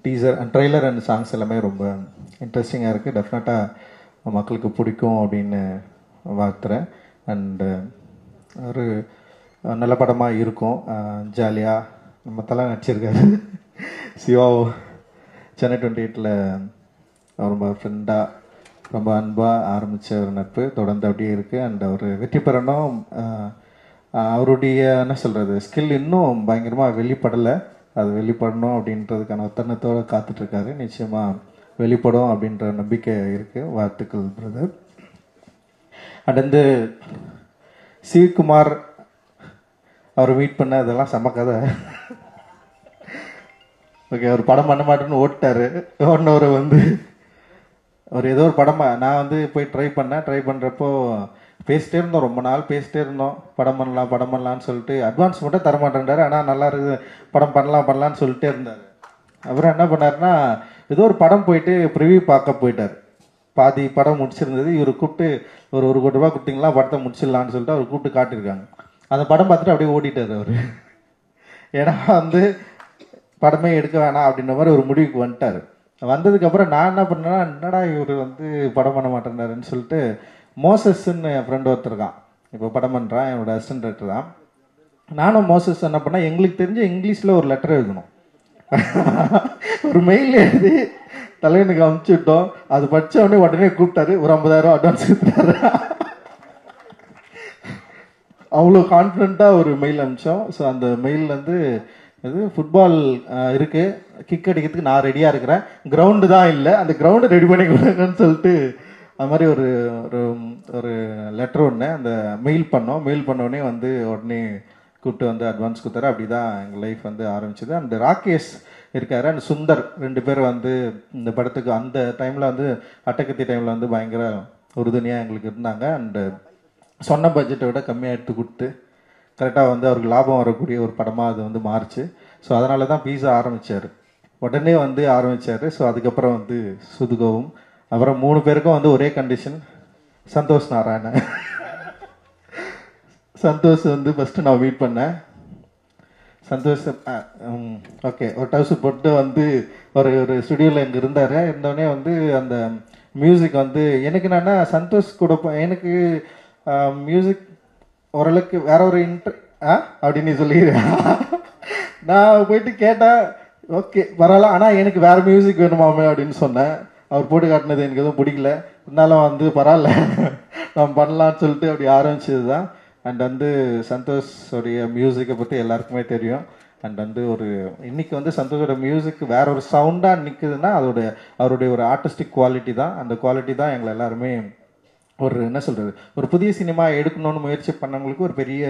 Teaser trailer and songs எல்லாமே ரொம்ப இன்ட்ரெஸ்டிங்காக இருக்குது. டெஃபினட்டாக மக்களுக்கு பிடிக்கும் அப்படின்னு வாழ்த்துறேன். அண்டு ஒரு நல்ல படமாக இருக்கும். ஜாலியாக நம்ம தலை நடிச்சிருக்காரு சிவா. சென்னை 28ல் ரொம்ப ஃப்ரெண்டாக ரொம்ப அன்பாக ஆரம்பித்த ஒரு நட்பு தொடர்ந்து அப்படியே இருக்குது. அண்ட் அவர் வெற்றி பெறணும். அவருடைய என்ன சொல்கிறது ஸ்கில் இன்னும் பயங்கரமாக வெளிப்படலை. அது வெளிப்படணும் அப்படின்றதுக்கான தருணத்தோடு காத்துட்ருக்காரு. நிச்சயமாக வெளிப்படும் அப்படின்ற நம்பிக்கை இருக்குது. வாழ்த்துக்கள் பிரதர். அண்ட் வந்து சிவகுமார் அவர் மீட் பண்ண அதெல்லாம் செம்ம கதை. ஓகே, அவர் படம் பண்ண மாட்டேன்னு ஓட்டார். ஓடினவர் வந்து அவர் ஏதோ ஒரு படமாக நான் வந்து போய் ட்ரை பண்ணுறப்போ பேசிட்டே இருந்தோம். ரொம்ப நாள் பேசிட்டே இருந்தோம். படம் பண்ணலான்னு சொல்லிட்டு அட்வான்ஸ் மட்டும் தரமாட்டேன்றாரு. ஆனால் நல்லா இருக்குது, படம் பண்ணலான்னு சொல்லிட்டே இருந்தார். அப்புறம் என்ன பண்ணாருன்னா ஏதோ ஒரு படம் போயிட்டு ப்ரிவியூ பார்க்க போயிட்டார். பாதி படம் முடிச்சிருந்தது. இவர் கூப்பிட்டு ஒரு 1 கோடி ரூபா கொடுத்தீங்களா படத்தை முடிச்சிடலான்னு சொல்லிட்டு அவர் கூப்பிட்டு காட்டியிருக்காங்க. அந்த படம் பார்த்துட்டு அப்படியே ஓடிட்டார் அவர். ஏன்னா வந்து படமே எடுக்க வேணாம் அப்படின்ற மாதிரி ஒரு முடிவுக்கு வந்துட்டார். வந்ததுக்கப்புறம் நான் என்ன பண்ணேன்னா, என்னடா இவர் வந்து படம் பண்ண மாட்டேன்னாருன்னு சொல்லிட்டு மோசஸ்ன்னு என் ஃப்ரெண்ட் ஒருத்தருக்கான், இப்போ படம் பண்ணுறான், என்னோட அசிஸ்டன்ட் டைரக்டர் தான். நானும் மோசஸ் என்ன பண்ணேன், எங்களுக்கு தெரிஞ்ச இங்கிலீஷில் ஒரு லெட்டர் எழுதணும். ஒரு மெயில் எழுதி தலைவனுக்கு அனுப்பிச்சுட்டோம். அது படித்த உடனே கூப்பிட்டாரு. ஒரு 50,000 அட்வான்ஸ் கொடுத்தாரு. அவ்வளோ கான்ஃபிடென்ட்டாக ஒரு மெயில் அனுப்பிச்சோம். ஸோ அந்த மெயில் வந்து இது ஃபுட்பால் இருக்குது, கிக் அடிக்கிறதுக்கு நான் ரெடியாக இருக்கிறேன், கிரவுண்டு தான் இல்லை, அந்த கிரவுண்டை ரெடி பண்ணி கொடுங்கன்னு சொல்லிட்டு அது மாதிரி ஒரு ஒரு லெட்டர் ஒன்று அந்த மெயில் பண்ணோடனே வந்து உடனே கூப்பிட்டு வந்து அட்வான்ஸ் கொடுத்தாரு. அப்படி தான் எங்கள் லைஃப் வந்து ஆரம்பிச்சது. அண்ட் ராகேஷ் இருக்காரு அண்ட் சுந்தர் 2 பேர் வந்து இந்த படத்துக்கு அந்த டைமில் வந்து அட்டகத்தி டைமில் வந்து பயங்கர உறுதுணையாக எங்களுக்கு இருந்தாங்க. அண்டு சொன்ன பட்ஜெட்டை விட கம்மியாக எடுத்து கொடுத்து கரெக்டாக வந்து அவருக்கு லாபம் வரக்கூடிய ஒரு படமாக அது வந்து மாறுச்சு. ஸோ அதனால தான் பீஸா ஆரம்பித்தார். உடனே வந்து ஆரம்பித்தார். ஸோ அதுக்கப்புறம் வந்து சுதுகவும், அப்புறம் 3 பேருக்கும் வந்து ஒரே கண்டிஷன், சந்தோஷ் நாராயணன். சந்தோஷ் வந்து ஃபஸ்ட்டு நான் மீட் பண்ணேன். சந்தோஷ் ஓகே ஒரு டவுஸ் போட்டு வந்து ஒரு ஸ்டுடியோவில் இங்கே இருந்தோடனே வந்து அந்த மியூசிக் வந்து எனக்கு என்னன்னா சந்தோஷ் கூட எனக்கு மியூசிக் ஓரளவுக்கு வேற ஒரு அப்படின்னு சொல்லிடுறேன். நான் போயிட்டு கேட்டேன், ஓகே பரவாயில்ல, ஆனால் எனக்கு வேற மியூசிக் வேணுமாமே அப்படின்னு சொன்னேன். அவர் போட்டு காட்டினது எனக்கு எதுவும் பிடிக்கல, இருந்தாலும் வந்து பரவாயில்ல நம்ம பண்ணலான்னு சொல்லிட்டு அப்படி ஆரம்பிச்சது தான். அண்ட் வந்து சந்தோஷோடைய மியூசிக்கை பற்றி எல்லாருக்குமே தெரியும். அண்ட் வந்து ஒரு இன்னைக்கு வந்து சந்தோஷோட மியூசிக் வேற ஒரு சவுண்டாக நிற்குதுன்னா அவருடைய ஒரு ஆர்டிஸ்டிக் குவாலிட்டி தான். அந்த குவாலிட்டி தான் எங்களை எல்லாருமே ஒரு என்ன சொல்கிறது ஒரு புதிய சினிமா எடுக்கணும்னு முயற்சி பண்ணவங்களுக்கு ஒரு பெரிய